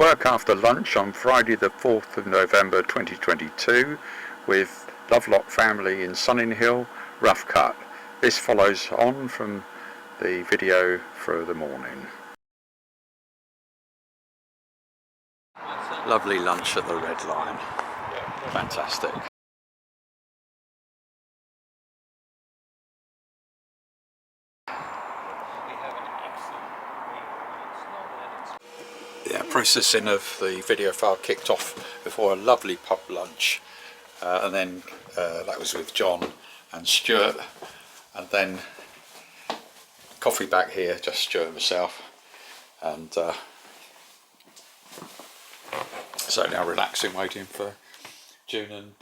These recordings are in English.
work after lunch on Friday the 4th of November 2022 with Lovelock family in Sunninghill, rough cut. This follows on from the video for the morning. Lovely lunch at the Red Lion. Fantastic. Yeah, processing of the video file kicked off before a lovely pub lunch, and then that was with John and Stuart, and then coffee back here, just Stuart and myself, and so now relaxing, waiting for June and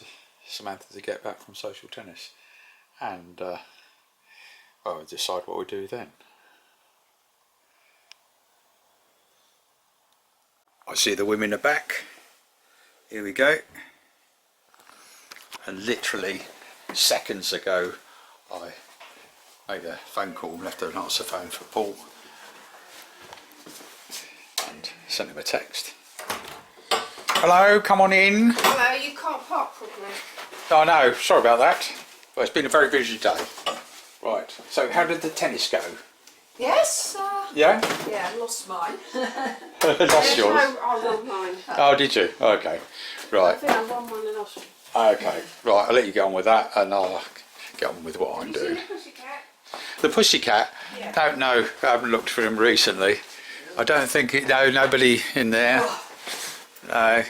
Samantha to get back from social tennis, and well, we'll decide what we do then. I see the women are back. Here we go. And literally seconds ago I made a phone call, left an answer phone for Paul and sent him a text. Hello, come on in. Hello, you can't park properly. Oh no, sorry about that. Well, it's been a very busy day. Right, so how did the tennis go? Yes. Yeah? Yeah, lost mine. Lost yours? No, I won mine. Oh, did you? Okay, right. I think I won mine and lost. Okay, right, I'll let you get on with that and I'll get on with what I'm doing. The pussycat? The pussycat? Yeah. Don't know, I haven't looked for him recently. I don't think, no, nobody in there. Oh. No.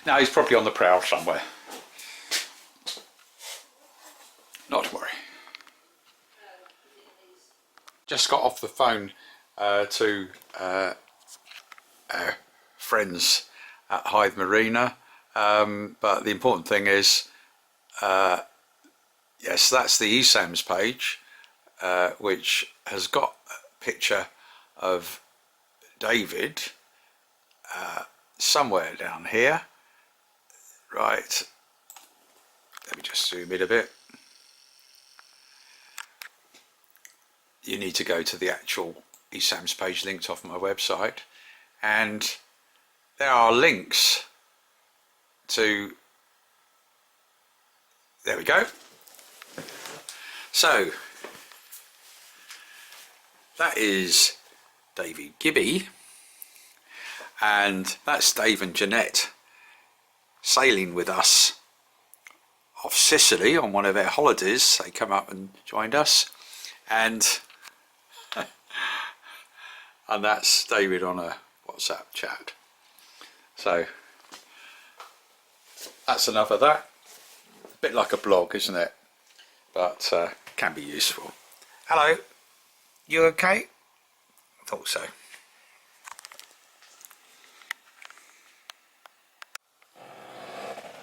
No, he's probably on the prowl somewhere. Not to worry. Just got off the phone to our friends at Hythe Marina, but the important thing is, yes, that's the eSAMS page, which has got a picture of David somewhere down here. Right, let me just zoom in a bit. You need to go to the actual eSAMS page linked off my website, and there are links to, there we go. So that is David Gibby, and that's Dave and Jeanette sailing with us off Sicily on one of their holidays. They come up and joined us, and that's David on a WhatsApp chat. So that's enough of that. A bit like a blog, isn't it? But can be useful. Hello, you okay? I thought so.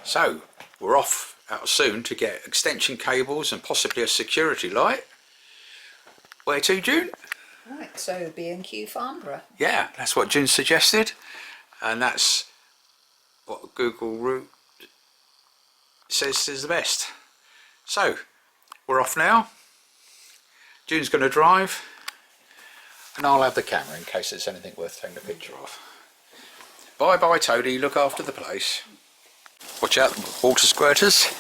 So we're off out soon to get extension cables and possibly a security light. Where to, June? Right, so B&Q Farnborough. Yeah, that's what June suggested, and that's what Google Route says is the best. So we're off now. June's going to drive, and I'll have the camera in case there's anything worth taking a picture of. Bye bye, Tody, look after the place. Watch out, water squirters.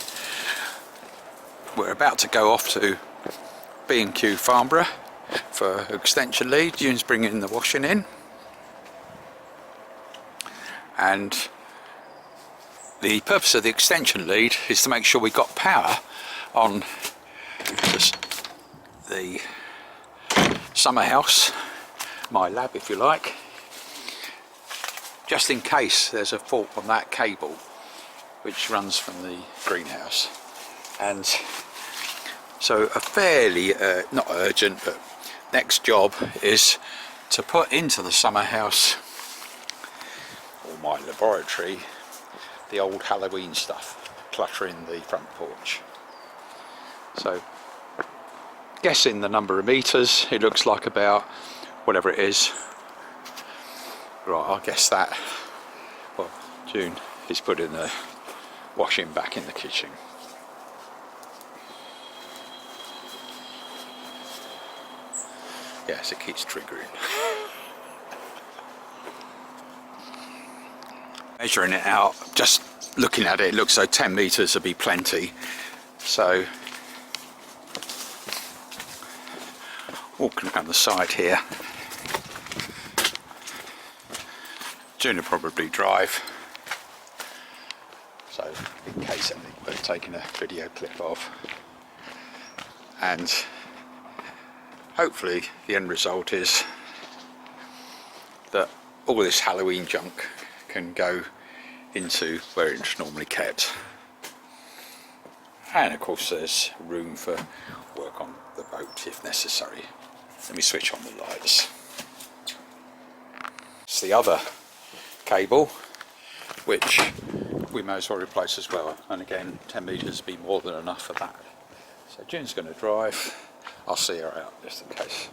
We're about to go off to B&Q Farnborough for extension lead. June's bringing the washing in, and the purpose of the extension lead is to make sure we've got power on the Summerhouse, my lab if you like, just in case there's a fault on that cable which runs from the greenhouse. And so a fairly, not urgent, but next job is to put into the Summerhouse, or my laboratory, the old Halloween stuff cluttering the front porch. So guessing the number of meters, it looks like about whatever it is. Right, I'll guess that. Well, June is putting the washing back in the kitchen. Yes, it keeps triggering. Measuring it out, just looking at it, it looks like 10 metres would be plenty. So, walking around the side here, June will probably drive. So, in case anything worth taking a video clip of. And hopefully the end result is that all this Halloween junk can go into where it's normally kept. And of course there's room for work on the boat if necessary. Let me switch on the lights. It's the other cable which we may as well replace as well, and again 10 metres would be more than enough for that. So June's going to drive, I'll see her out just in case.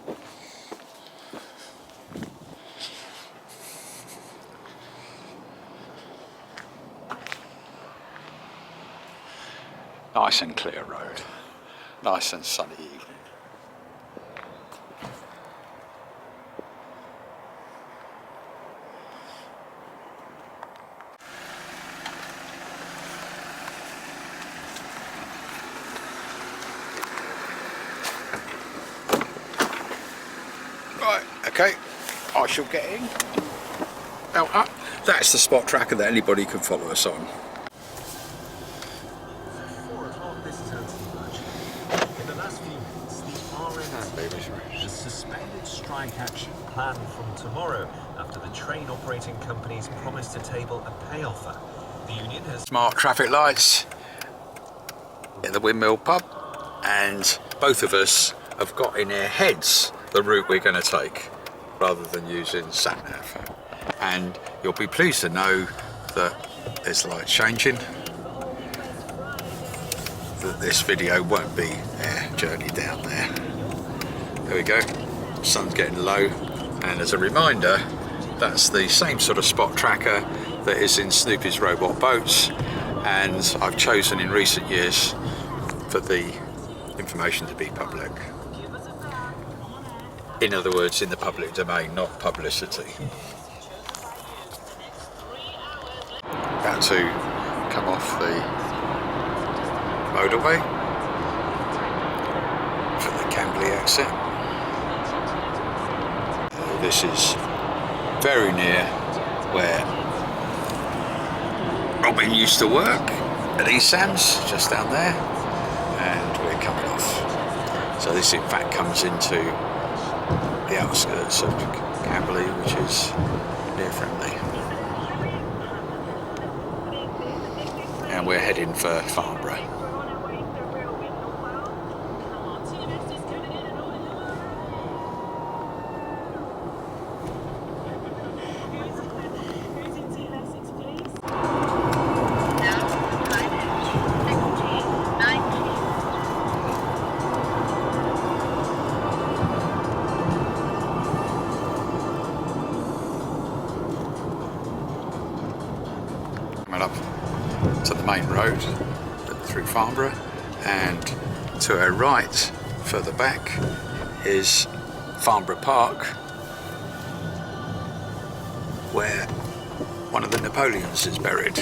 Nice and clear road, nice and sunny evening. Right, okay, I shall get in. Belt up. That's the spot tracker that anybody can follow us on. The suspended strike action planned from tomorrow after the train operating companies promised to table a pay offer. The union has Smart traffic lights in the Windmill pub, and both of us have got in our heads the route we're going to take rather than using sat-nav. And you'll be pleased to know that there's light changing, that this video won't be our journey down there. There we go, sun's getting low, and as a reminder, that's the same sort of spot tracker that is in Snoopy's robot boats, and I've chosen in recent years for the information to be public. In other words, in the public domain, not publicity. About to come off the motorway for the Camberley exit. This is very near where Robin used to work at East Sam's, just down there, and we're coming off. So this in fact comes into the outskirts of Camberley, which is near Friendly. And we're heading for Farnborough. Coming up to the main road through Farnborough, and to our right, further back, is Farnborough Park, where one of the Napoleons is buried.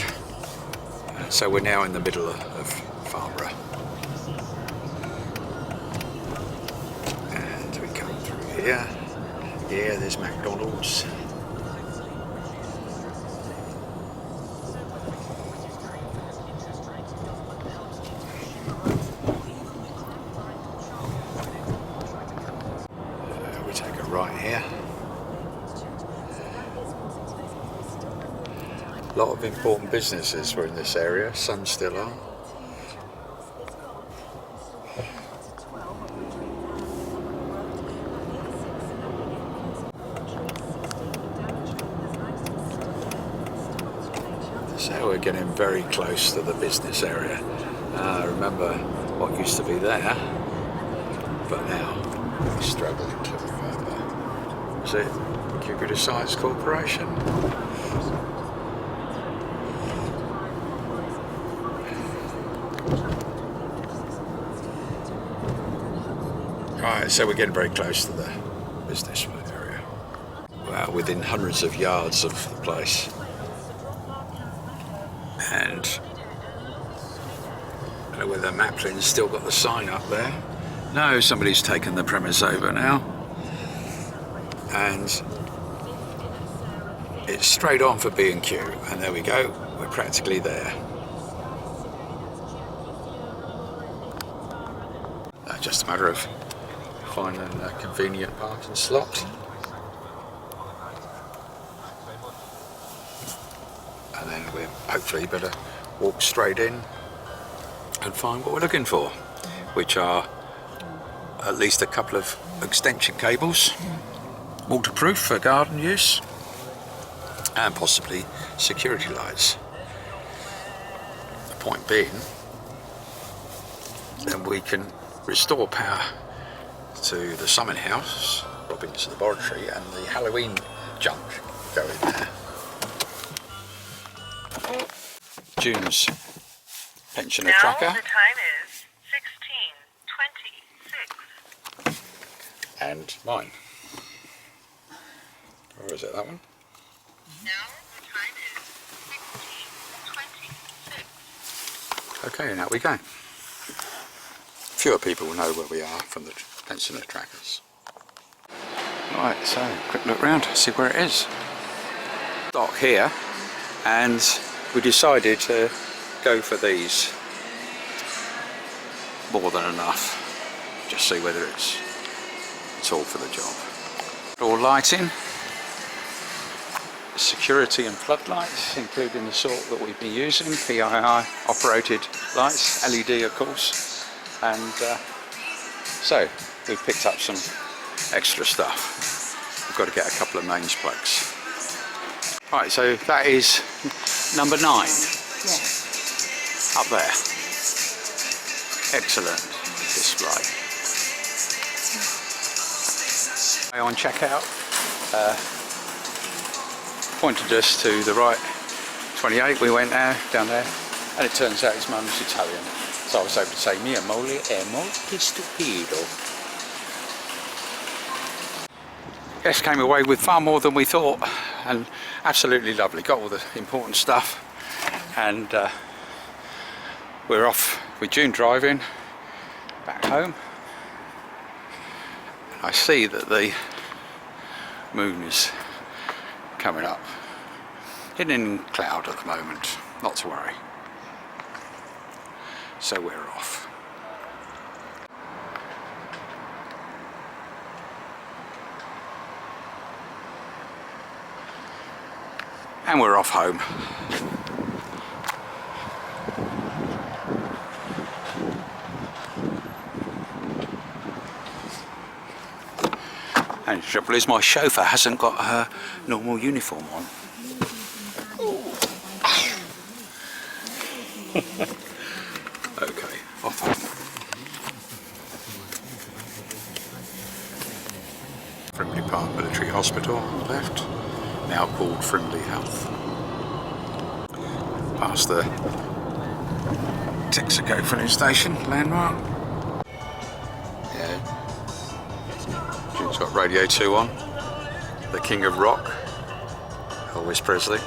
So we're now in the middle of Farnborough, and we come through here. Yeah, there's McDonald's. We take a right here. A lot of important businesses were in this area, some still are. So we're getting very close to the business area. Remember what used to be there, but now we're struggling to remember. Is it Computer Science Corporation? Right, so we're getting very close to the business area. Wow, within hundreds of yards of the place. And I don't know whether Maplin's still got the sign up there. No, somebody's taken the premise over now. And it's straight on for B&Q, and there we go, we're practically there. Just a matter of finding a convenient parking slot. And then we're hopefully better walk straight in and find what we're looking for, which are at least a couple of extension cables, waterproof for garden use, and possibly security lights. The point being, then we can restore power to the Summerhouse, Robin's laboratory, and the Halloween junk go in there. June's pensioner tracker. Now the time is 16:26. And mine. Or is it that one? Now the time is 16:26. Okay, now we go. Fewer people will know where we are from the pensioner trackers. Right, so quick look round, see where it is. Dock here, and we decided to go for these. More than enough. Just see whether it's all for the job. All lighting, security and floodlights, including the sort that we've been using, PII operated lights, LED of course. And so we've picked up some extra stuff. We've got to get a couple of mains plugs. Right, so that is number 9. Yes. Up there. Excellent display. On checkout, pointed us to the right 28. We went down there, and it turns out his mum's Italian. So I was able to say, mia moglie è molto stupido. Yes, came away with far more than we thought, and absolutely lovely. Got all the important stuff, and we're off with June driving back home. I see that the moon is coming up. Hidden in cloud at the moment, not to worry. So we're off. And we're off home. And the trouble is my chauffeur hasn't got her normal uniform on. Okay, off home. Frimley Park Military Hospital on the left, now called Frimley Health. Past the Texaco filling station landmark. Yeah. June's got Radio 2 on. The King of Rock, Elvis Presley.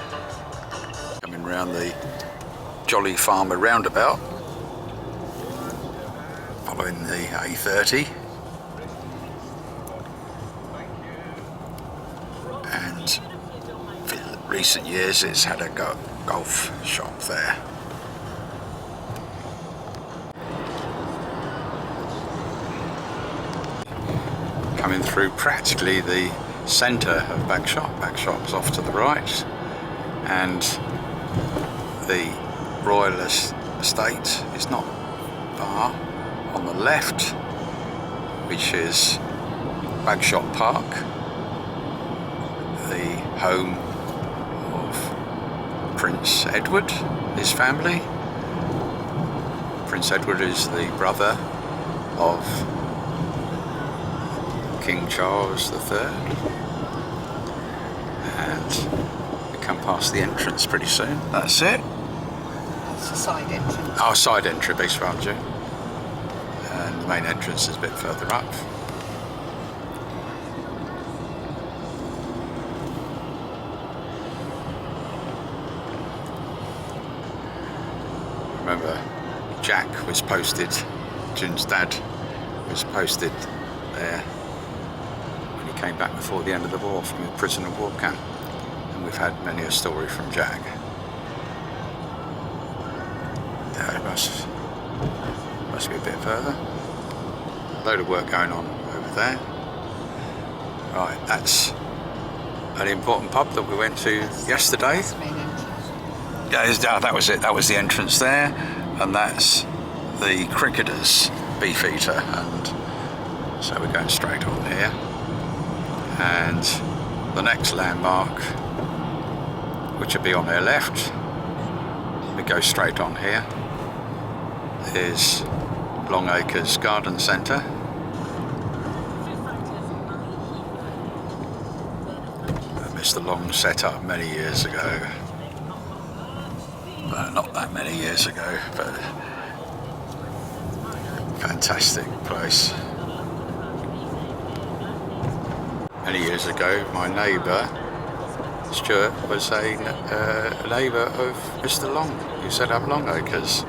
Coming round the Jolly Farmer roundabout, following the A30. And for recent years it's had a golf shop there. Coming through practically the centre of Bagshot. Bagshot's off to the right, and the Royal Estate is not far on the left, which is Bagshot Park, the home of Prince Edward, his family. Prince Edward is the brother of King Charles III, and we come past the entrance pretty soon. That's it. It's a side entrance. Our side entry, base round you. And the main entrance is a bit further up. remember Jack was posted, June's dad was posted there when he came back before the end of the war from a prisoner of war camp, and we've had many a story from Jack. It must be a bit further. A load of work going on over there. Right, that's an important pub that we went to yesterday. That's the main entrance. Yeah, that was it. That was the entrance there, and that's the cricketers' beef eater. And so we're going straight on here. And the next landmark, which will be on their left, we go straight on here, is Longacres Garden Centre. Mr. Long set up many years ago. Well, not that many years ago, but fantastic place. Many years ago, my neighbour Stuart was a neighbour of Mr. Long, who set up Longacres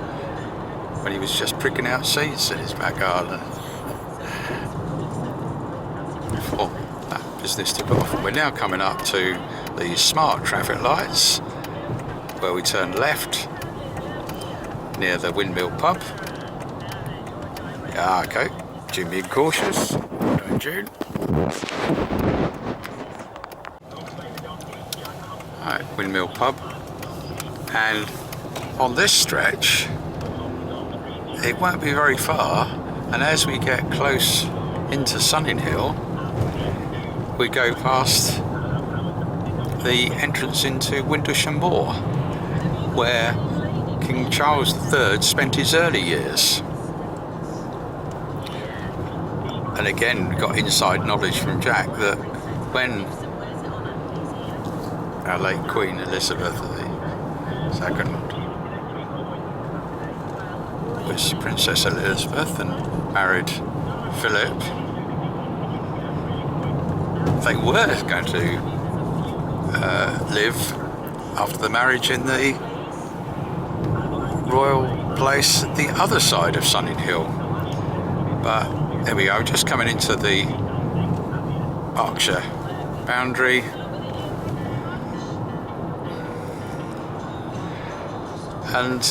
when he was just pricking out seeds in his back garden before that business took off. And we're now coming up to the smart traffic lights, where we turn left near the Windmill pub. Yeah, okay, June being cautious. Well done, June. Alright, Windmill pub. And on this stretch, it won't be very far, and as we get close into Sunninghill, we go past the entrance into Windlesham Moor, where King Charles III spent his early years. And again, we got inside knowledge from Jack that when our late Queen Elizabeth II was Princess Elizabeth and married Philip, they were going to live after the marriage in the royal place at the other side of Sunninghill. But there we go, just coming into the Berkshire boundary. And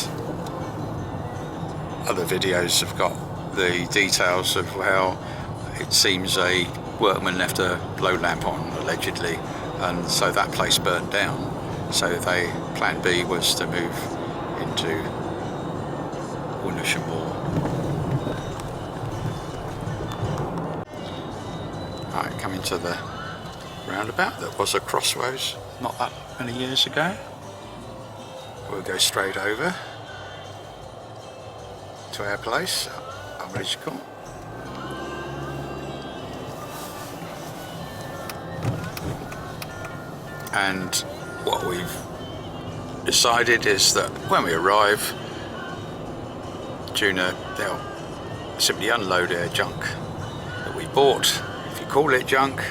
other videos have got the details of how it seems a workman left a glow lamp on, allegedly, and so that place burnt down. So plan B was to move into Windlesham Moor. Right, coming to the roundabout that was a crossroads not that many years ago. We'll go straight over to our place, Village Court. And what we've decided is that when we arrive, they'll simply unload our junk that we bought, if you call it junk,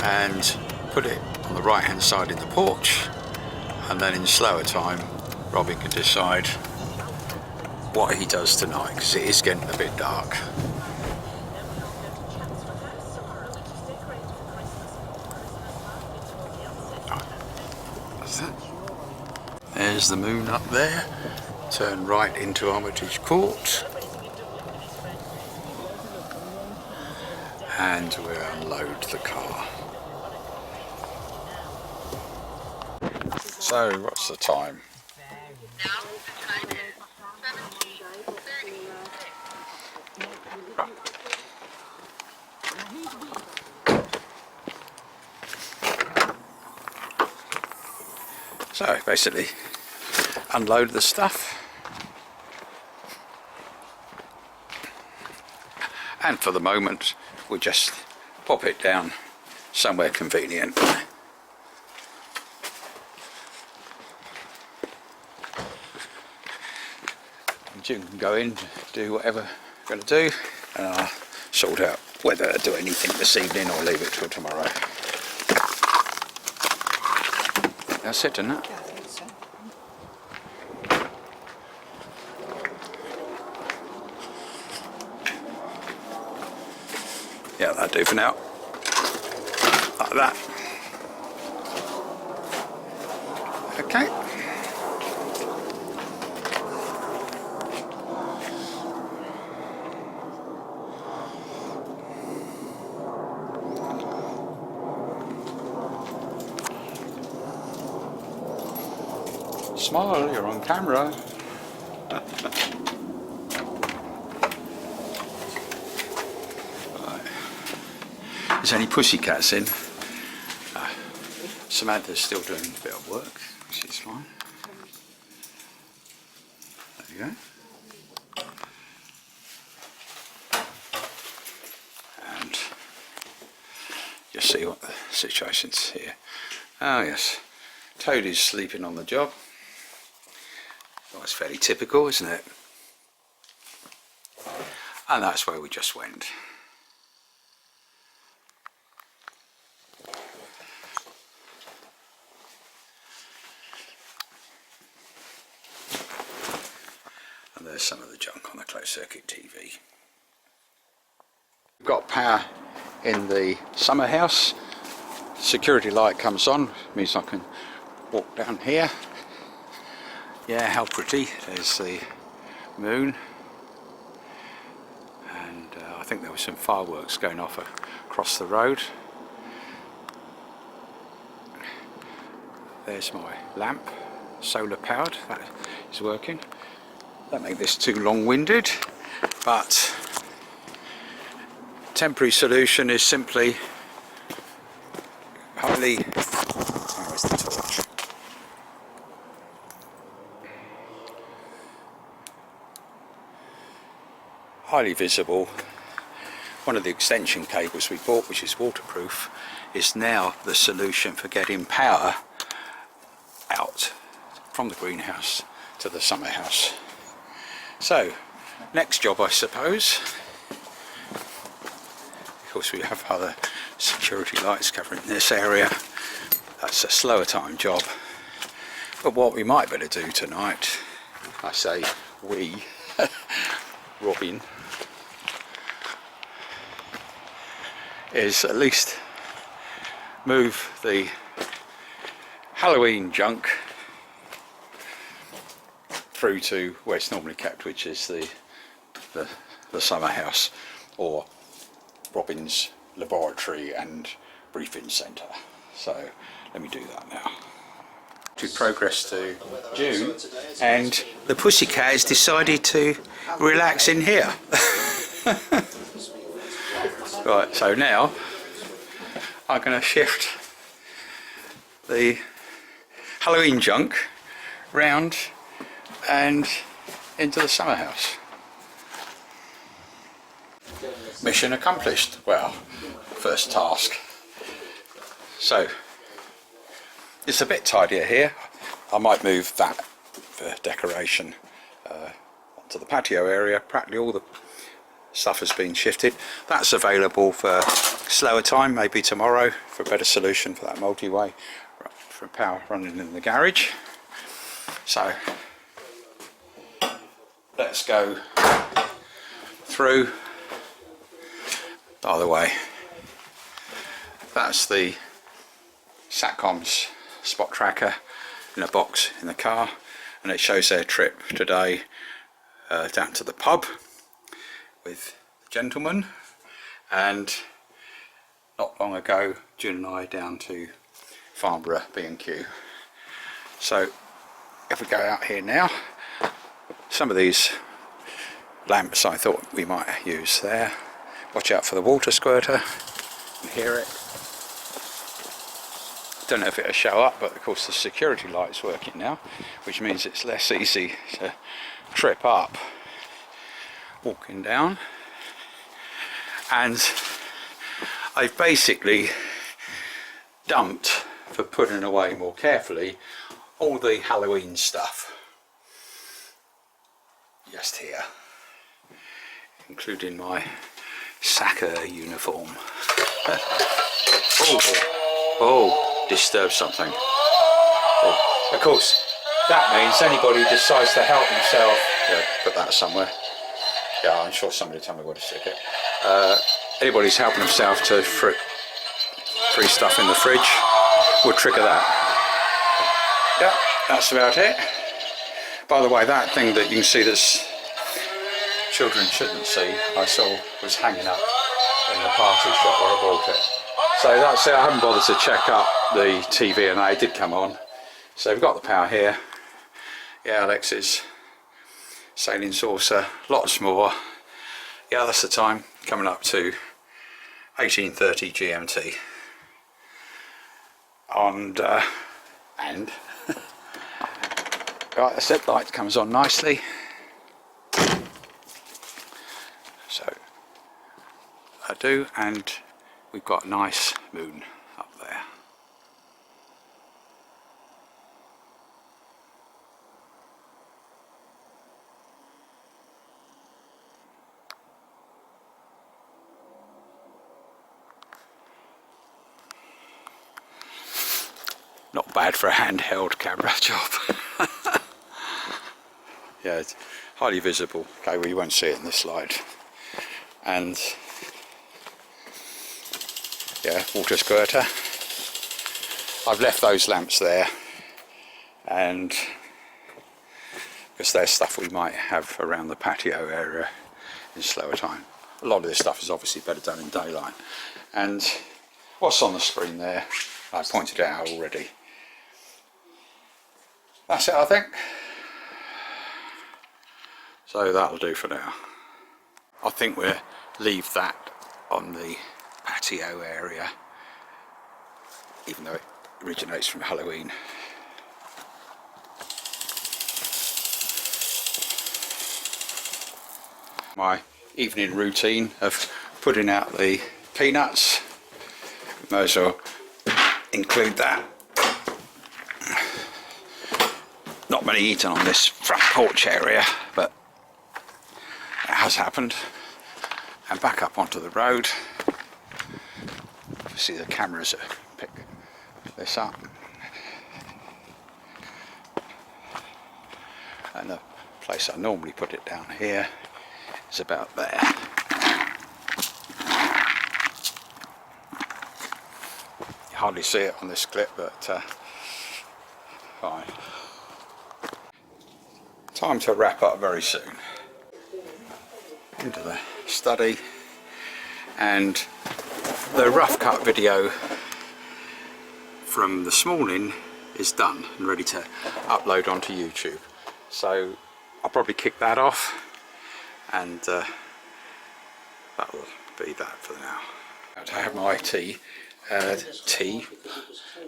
and put it on the right hand side in the porch, and then in slower time Robin can decide what he does tonight, because it is getting a bit dark. There's the moon up there. Turn right into Armitage Court, and we'll unload the car. So what's the time? Now the time is 17:36. Right. So basically unload the stuff, and for the moment we'll just pop it down somewhere convenient. June can go in, do whatever we're going to do, and I'll sort out whether to do anything this evening or leave it till tomorrow. That's it, isn't it? Yeah, I think so. do for now. Like that. Okay. Smile, you're on camera. Right. There's any pussycats in. Samantha's still doing a bit of work, which is fine. There you go. And just see what the situation's here. Oh yes, Tody's sleeping on the job. Well, it's fairly typical, isn't it? And that's where we just went. And there's some of the junk on the closed circuit TV. We've got power in the Summerhouse. Security light comes on, means I can walk down here. Yeah, how pretty. There's the moon. And I think there were some fireworks going off across the road. There's my lamp, solar powered, that is working. Don't make this too long-winded, but temporary solution is simply highly... Where's the torch? Highly visible. One of the extension cables we bought, which is waterproof, is now the solution for getting power out from the greenhouse to the Summerhouse. So, next job I suppose. Of course we have other security lights covering this area. That's a slower time job. But what we might better do tonight, I say we, Robin, is at least move the Halloween junk through to where it's normally kept, which is the Summerhouse, or Robin's laboratory and briefing centre. So let me do that now. To progress to June, and the pussycat has decided to relax in here. Right, so now I'm going to shift the Halloween junk round and into the Summerhouse. Mission accomplished. Well, first task. So it's a bit tidier here. I might move that for decoration onto the patio area. Practically all the stuff has been shifted. That's available for slower time, maybe tomorrow, for a better solution for that multi-way for power running in the garage. So let's go through. By the way, that's the Satcom's spot tracker in a box in the car, and it shows their trip today down to the pub with the gentleman, and not long ago June and I down to Farnborough B&Q. So if we go out here now, some of these lamps I thought we might use there. Watch out for the water squirter, you can hear it. Don't know if it'll show up, but of course the security light's working now, which means it's less easy to trip up walking down. And I've basically dumped, for putting away more carefully, all the Halloween stuff just here, including my Saka uniform. Oh, disturbed something. Oh, of course, that means anybody decides to help himself. Yeah, put that somewhere. Yeah, I'm sure somebody will tell me where to stick it. anybody's helping themselves to free stuff in the fridge will trigger that. Yeah, that's about it. By the way, that thing that you can see that's children shouldn't see, I saw was hanging up in the party shop where I bought it. So that's it. I haven't bothered to check up the TV, and it did come on. So we've got the power here. Yeah, Alex's sailing saucer, lots more. Yeah, that's the time, coming up to 18:30 GMT. And right, the set light comes on nicely. So I do, and we've got a nice moon up there. Not bad for a handheld camera job. Yeah, it's highly visible. Okay, well, you won't see it in this slide. And yeah, water squirter. I've left those lamps there, and because there's stuff we might have around the patio area in slower time. A lot of this stuff is obviously better done in daylight. And what's on the screen there, I pointed it out already. That's it, I think. So that'll do for now. I think we'll leave that on the patio area, even though it originates from Halloween. My evening routine of putting out the peanuts, may as well include that. Not many eaten on this front porch area, but it has happened. And back up onto the road. You see the cameras that pick this up. And the place I normally put it down here is about there. You hardly see it on this clip, but fine. Time to wrap up very soon. Into the study, and the rough cut video from this morning is done and ready to upload onto YouTube. So I'll probably kick that off, and that'll be that for now. I have my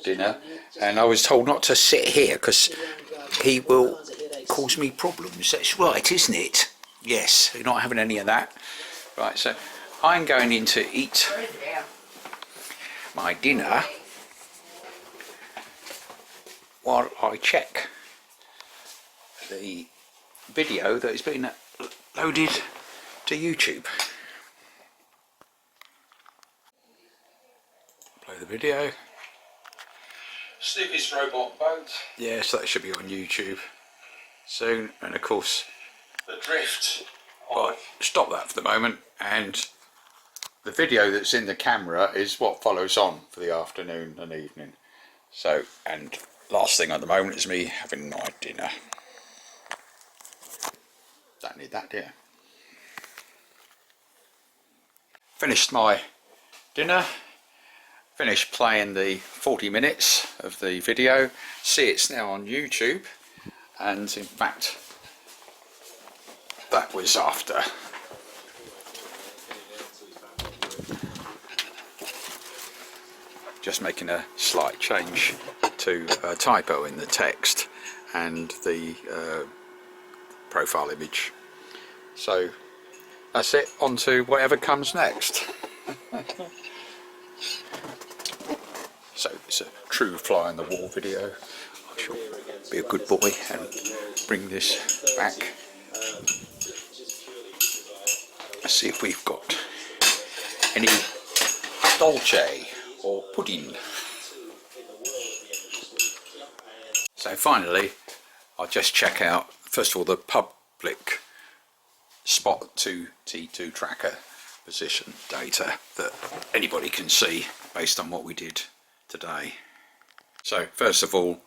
dinner, and I was told not to sit here because he will cause me problems. That's right, isn't it? Yes, you're not having any of that. Right, so I'm going in to eat my dinner while I check the video that is being loaded to YouTube. Play the video. Snoopy's robot boat. Yes, that should be on YouTube soon, and of course the drift. Right, stop that for the moment, and the video that's in the camera is what follows on for the afternoon and evening. So, and last thing at the moment is me having my dinner. Don't need that, do you? Finished my dinner, finished playing the 40 minutes of the video. See, it's now on YouTube, and in fact that was after just making a slight change to a typo in the text and the profile image. So that's it, on to whatever comes next. So it's a true fly on the wall video. I shall be a good boy and bring this back. Let's see if we've got any dolce or pudding. So finally, I'll just check out first of all the public Spot 2 T2 tracker position data that anybody can see based on what we did today. So first of all,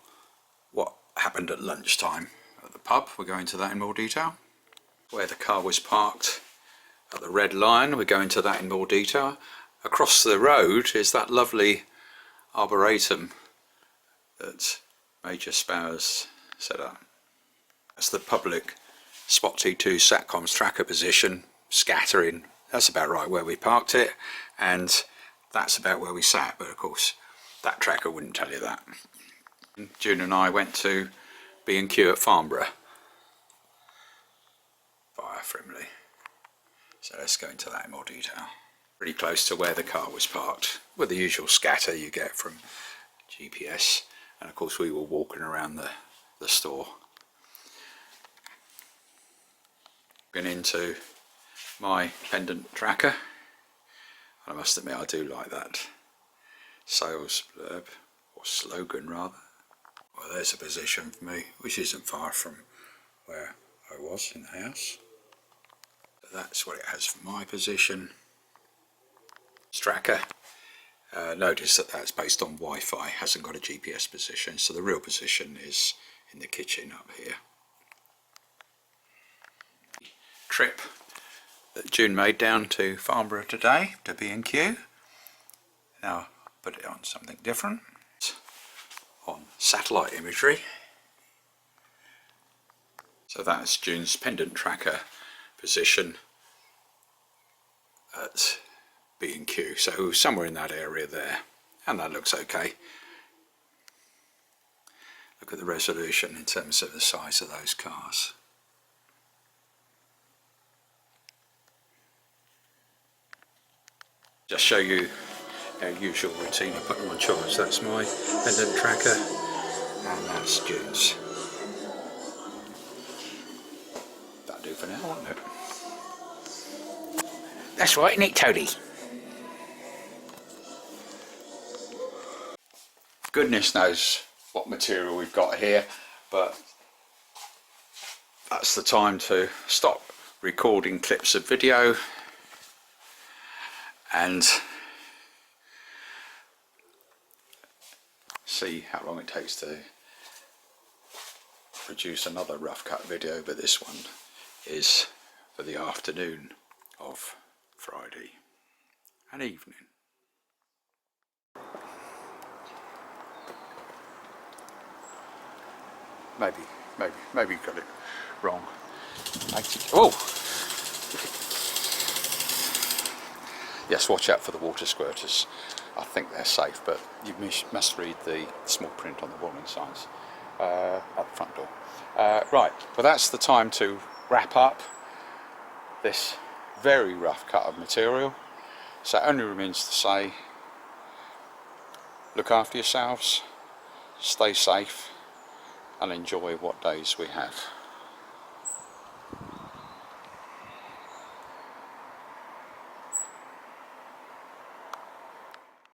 what happened at lunchtime at the pub, we'll go into that in more detail. Where the car was parked at the Red Lion, we'll go into that in more detail. Across the road is that lovely arboretum that Major Spowers set up. That's the public Spot T2 Satcom's tracker position, scattering. That's about right where we parked it, and that's about where we sat, but of course that tracker wouldn't tell you that. June and I went to B&Q at Farnborough via Frimley, so let's go into that in more detail. Pretty close to where the car was parked, with the usual scatter you get from GPS, and of course we were walking around the store. Going into my pendant tracker. I must admit I do like that sales blurb, or slogan rather. Well, there's a position for me which isn't far from where I was in the house. So that's what it has for my position. Tracker. Notice that that's based on Wi-Fi, hasn't got a GPS position, so the real position is in the kitchen up here. Trip that June made down to Farnborough today to B&Q. Now I'll put it on something different, on satellite imagery. So that's June's pendant tracker position at B&Q, so somewhere in that area there, and that looks okay. Look at the resolution in terms of the size of those cars. Just show you our usual routine of putting them on charge. That's my pendant tracker, and that's June's. That'll do for now, won't it? That's right, isn't it, Tody? Goodness knows what material we've got here, but that's the time to stop recording clips of video and see how long it takes to produce another rough cut video, but this one is for the afternoon of Friday and evening. Maybe got it wrong. Oh! Yes, watch out for the water squirters. I think they're safe, but you must read the small print on the warning signs at the front door. Right, well that's the time to wrap up this very rough cut of material. So it only remains to say, look after yourselves, stay safe, and enjoy what days we have.